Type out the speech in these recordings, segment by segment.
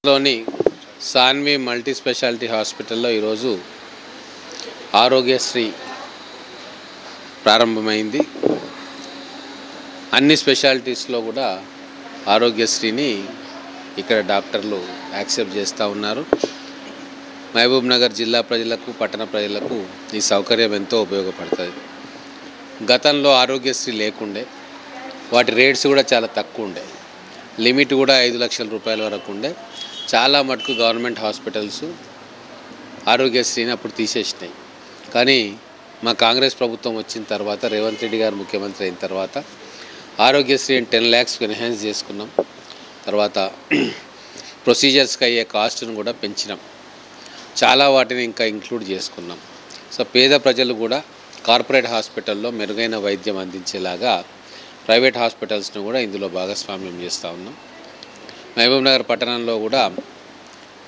లోని Saanvi multi speciality హాస్పిటల్లో ఈరోజు ఆరోగ్యశ్రీ ప్రారంభమైంది. అన్ని స్పెషాలిటీస్లో కూడా ఆరోగ్యశ్రీని ఇక్కడ డాక్టర్లు యాక్సెప్ట్ చేస్తూ ఉన్నారు. మహబూబ్ నగర్ జిల్లా ప్రజలకు, పట్టణ ప్రజలకు ఈ సౌకర్యం ఎంతో ఉపయోగపడుతుంది. గతంలో ఆరోగ్యశ్రీ లేకుండే, వాటి రేట్స్ కూడా చాలా తక్కువ ఉండే, లిమిట్ కూడా 5 లక్షల రూపాయల వరకు ఉండే. చాలా మటుకు గవర్నమెంట్ హాస్పిటల్స్ ఆరోగ్యశ్రీని అప్పుడు తీసేసినాయి. కానీ మా కాంగ్రెస్ ప్రభుత్వం వచ్చిన తర్వాత, రేవంత్ రెడ్డి గారు ముఖ్యమంత్రి అయిన తర్వాత ఆరోగ్యశ్రీని 10 lakhs ఎన్హాన్స్ చేసుకున్నాం. తర్వాత ప్రొసీజర్స్కి అయ్యే కాస్ట్ను కూడా పెంచినాం. చాలా వాటిని ఇంకా ఇంక్లూడ్ చేసుకున్నాం. సో పేద ప్రజలు కూడా కార్పొరేట్ హాస్పిటల్లో మెరుగైన వైద్యం అందించేలాగా ప్రైవేట్ హాస్పిటల్స్ను కూడా ఇందులో భాగస్వామ్యం చేస్తూ ఉన్నాం. మహబూబ్ నగర్ పట్టణంలో కూడా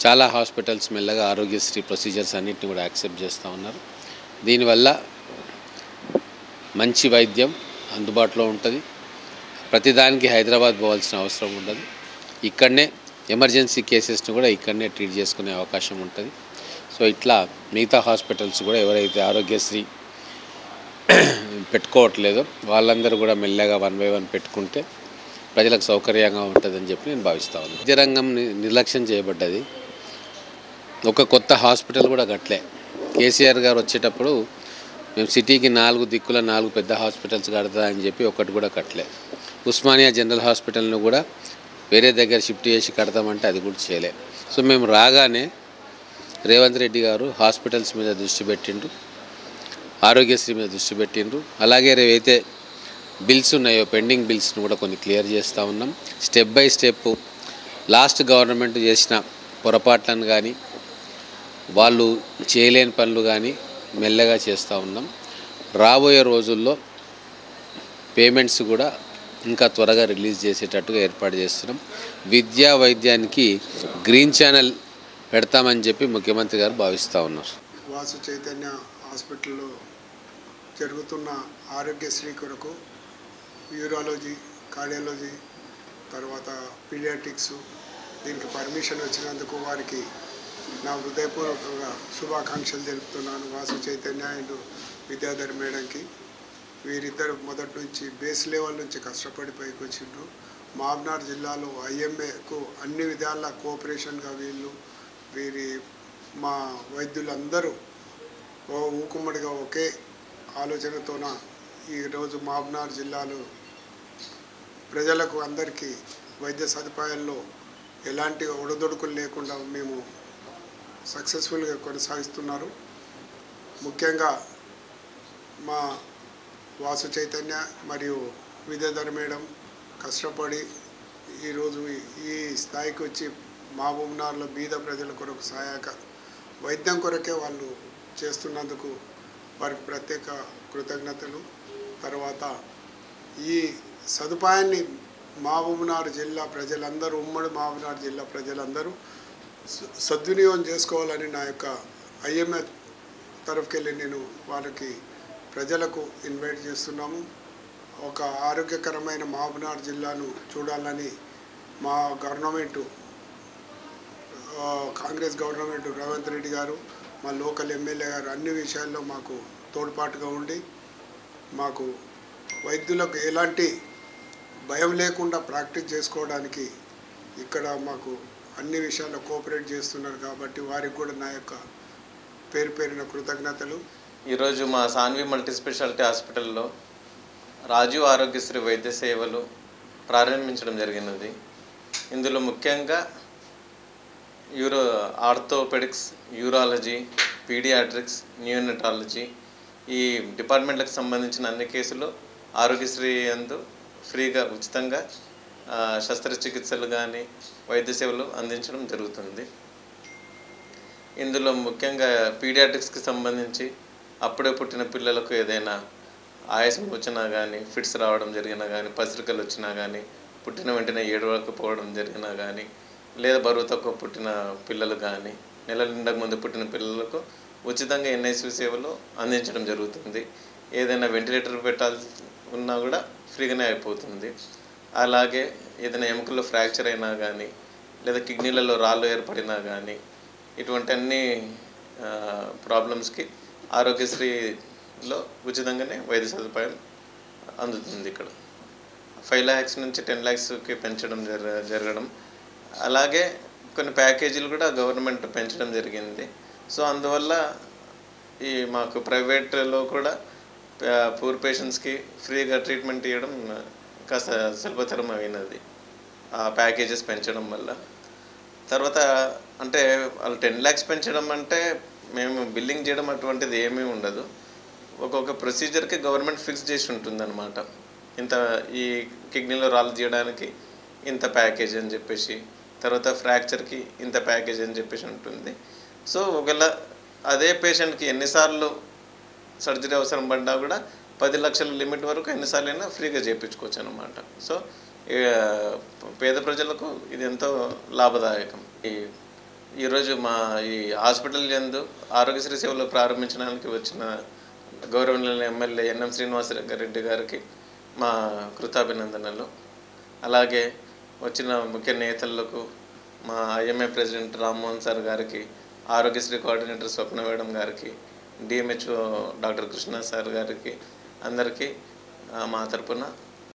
చాలా హాస్పిటల్స్ మెల్లగా ఆరోగ్యశ్రీ ప్రొసీజర్స్ అన్నింటినీ కూడా యాక్సెప్ట్ చేస్తూ ఉన్నారు. దీనివల్ల మంచి వైద్యం అందుబాటులో ఉంటుంది. ప్రతిదానికి హైదరాబాద్ పోవాల్సిన అవసరం ఉండదు. ఇక్కడనే ఎమర్జెన్సీ కేసెస్ని కూడా ఇక్కడనే ట్రీట్ చేసుకునే అవకాశం ఉంటుంది. సో ఇట్లా మిగతా హాస్పిటల్స్ కూడా ఎవరైతే ఆరోగ్యశ్రీ పెట్టుకోవట్లేదో వాళ్ళందరూ కూడా మెల్లగా 1 by 1 పెట్టుకుంటే ప్రజలకు సౌకర్యంగా ఉంటుందని చెప్పి నేను భావిస్తా ఉన్నాను. వైద్య రంగం నిర్లక్ష్యం చేయబడ్డది. ఒక కొత్త హాస్పిటల్ కూడా కట్టలే. కేసీఆర్ గారు వచ్చేటప్పుడు మేము సిటీకి 4 దిక్కుల 4 పెద్ద హాస్పిటల్స్ కడతా అని చెప్పి ఒకటి కూడా కట్టలే. ఉస్మానియా జనరల్ హాస్పిటల్ను కూడా వేరే దగ్గర షిఫ్ట్ చేసి కడతామంటే అది కూడా చేయలే. సో మేము రాగానే రేవంత్ రెడ్డి గారు హాస్పిటల్స్ మీద దృష్టి పెట్టిండ్రు, ఆరోగ్యశ్రీ మీద దృష్టి పెట్టిండ్రు. అలాగే ఏవైతే బిల్స్ ఉన్నాయో పెండింగ్ బిల్స్ను కూడా కొన్ని క్లియర్ చేస్తూ ఉన్నాం. Step by step last government చేసిన పొరపాట్లను కానీ వాళ్ళు చేయలేని పనులు కానీ మెల్లగా చేస్తూ ఉన్నాం. రాబోయే రోజుల్లో పేమెంట్స్ కూడా ఇంకా త్వరగా రిలీజ్ చేసేటట్టుగా ఏర్పాటు చేస్తున్నాం. విద్యా వైద్యానికి గ్రీన్ ఛానల్ పెడతామని చెప్పి ముఖ్యమంత్రి గారు భావిస్తూ ఉన్నారు. వాసు చైతన్య హాస్పిటల్లో జరుగుతున్న ఆరోగ్యశ్రీ కొరకు యూరాలజీ, కార్డియాలజీ, తర్వాత పీడియాట్రిక్స్ దీనికి పర్మిషన్ వచ్చినందుకు వారికి నా హృదయపూర్వకంగా శుభాకాంక్షలు తెలుపుతున్నాను. వాసు చైతన్య అండ్ విద్యాధర్ మేడంకి. వీరిద్దరు మొదటి నుంచి బేస్ లెవెల్ నుంచి కష్టపడి పైకి వచ్చిండ్రు. మహబూబ్నగర్ జిల్లాలో ఐఎంఏకు అన్ని విధాల కోఆపరేషన్గా వీరి మా వైద్యులందరూ ఊకుమ్మడిగా ఒకే ఆలోచనతోన ఈరోజు మహబూబ్నగర్ జిల్లాలో ప్రజలకు అందరికీ వైద్య సదుపాయాల్లో ఎలాంటి ఒడదొడుకులు లేకుండా మేము సక్సెస్ఫుల్గా కొనసాగిస్తున్నారు. ముఖ్యంగా మా వాసు చైతన్య మరియు విద్యాధర్ మేడం కష్టపడి ఈరోజు ఈ స్థాయికి వచ్చి మహబూబ్నగర్లో బీద ప్రజల కొరకు సహాయక వైద్యం కొరకే వాళ్ళు చేస్తున్నందుకు వారికి ప్రత్యేక కృతజ్ఞతలు. తర్వాత ఈ సదుపాయాన్ని మహబూబ్నగర్ జిల్లా ప్రజలందరూ, ఉమ్మడి మహబూబ్నగర్ జిల్లా ప్రజలందరూ సద్వినియోగం చేసుకోవాలని నా యొక్క ఐఎంఏ తరఫుకెళ్ళి నేను వారికి ప్రజలకు ఇన్వైట్ చేస్తున్నాము. ఒక ఆరోగ్యకరమైన మహబూబ్నగర్ జిల్లాను చూడాలని మా గవర్నమెంటు, కాంగ్రెస్ గవర్నమెంట్, రేవంత్ రెడ్డి గారు, మా లోకల్ ఎమ్మెల్యే గారు అన్ని విషయాల్లో మాకు తోడ్పాటుగా ఉండి మాకు వైద్యులకు ఎలాంటి భయం లేకుండా ప్రాక్టీస్ చేసుకోవడానికి ఇక్కడ మాకు అన్ని విషయాల్లో కోఆపరేట్ చేస్తున్నారు. కాబట్టి వారికి కూడా నా యొక్క పేరున కృతజ్ఞతలు. ఈరోజు మా సాన్వి మల్టీ స్పెషాలిటీ హాస్పిటల్లో రాజీవ్ ఆరోగ్యశ్రీ వైద్య సేవలు ప్రారంభించడం జరిగినది. ఇందులో ముఖ్యంగా ఆర్థోపెడిక్స్, యూరాలజీ, పీడియాట్రిక్స్, న్యూనటాలజీ ఈ డిపార్ట్మెంట్లకు సంబంధించిన అన్ని కేసులు ఆరోగ్యశ్రీ యందు ఫ్రీగా ఉచితంగా శస్త్రచికిత్సలు కానీ వైద్య సేవలు అందించడం జరుగుతుంది. ఇందులో ముఖ్యంగా పీడియాట్రిక్స్కి సంబంధించి అప్పుడే పుట్టిన పిల్లలకు ఏదైనా ఆయాసం వచ్చినా కానీ, ఫిట్స్ రావడం జరిగినా కానీ, పసిరికలు వచ్చినా కానీ, పుట్టిన వెంటనే ఏడవకపోవడం జరిగినా కానీ, లేదా బరువు తక్కువ పుట్టిన పిల్లలు కానీ, నెలల నిండక ముందు పుట్టిన పిల్లలకు ఉచితంగా ఎన్ఐసియు సేవలు అందించడం జరుగుతుంది. ఏదైనా వెంటిలేటర్ పెట్టాల్సి ఉన్నా కూడా ఫ్రీగానే అయిపోతుంది. అలాగే ఏదైనా ఎముకల్లో ఫ్రాక్చర్ అయినా కానీ, లేదా కిడ్నీలలో రాళ్ళు ఏర్పడినా కానీ ఇటువంటి అన్ని ప్రాబ్లమ్స్కి ఆరోగ్యశ్రీలో ఉచితంగానే వైద్య సదుపాయం అందుతుంది. ఇక్కడ 5 lakhs నుంచి 10 lakhsకి పెంచడం జరగడం, అలాగే కొన్ని ప్యాకేజీలు కూడా గవర్నమెంట్ పెంచడం జరిగింది. సో అందువల్ల ఈ మాకు ప్రైవేట్లో కూడా పూర్ పేషెంట్స్కి ఫ్రీగా ట్రీట్మెంట్ ఇవ్వడం కాస్త సులభతరం అయినది ఆ ప్యాకేజెస్ పెంచడం వల్ల. తర్వాత అంటే వాళ్ళు 10 lakhs పెంచడం అంటే మేము బిల్లింగ్ చేయడం అటువంటిది ఏమీ ఉండదు. ఒక్కొక్క ప్రొసీజర్కి గవర్నమెంట్ ఫిక్స్ చేసి ఉంటుందన్నమాట. ఇంత ఈ కిడ్నీలో రాళ్ళు తీయడానికి ఇంత ప్యాకేజ్ అని చెప్పేసి, తర్వాత ఫ్రాక్చర్కి ఇంత ప్యాకేజ్ అని చెప్పేసి ఉంటుంది. సో ఒకవేళ అదే పేషెంట్కి ఎన్నిసార్లు సర్జరీ అవసరం పడ్డా కూడా 10 లక్షల లిమిట్ వరకు ఎన్నిసార్లు అయినా ఫ్రీగా చేయించుకోవచ్చు అన్నమాట. సో పేద ప్రజలకు ఇది ఎంతో లాభదాయకం. ఈరోజు మా ఈ హాస్పిటల్ యందు ఆరోగ్యశ్రీ సేవలు ప్రారంభించడానికి వచ్చిన గౌరవనీయులైన ఎమ్మెల్యే ఎన్ఎం శ్రీనివాసరెడ్డి గారికి మా కృతాభినందనలు. అలాగే వచ్చిన ముఖ్య నేతలకు, మా ఐఎంఏ ప్రెసిడెంట్ రామ్మోహన్ సార్ గారికి, ఆరోగ్యశ్రీ కోఆర్డినేటర్ స్వప్న మేడం గారికి, డిఎంహెచ్ఓ డాక్టర్ కృష్ణ సార్ గారికి, అందరికీ మా తరపున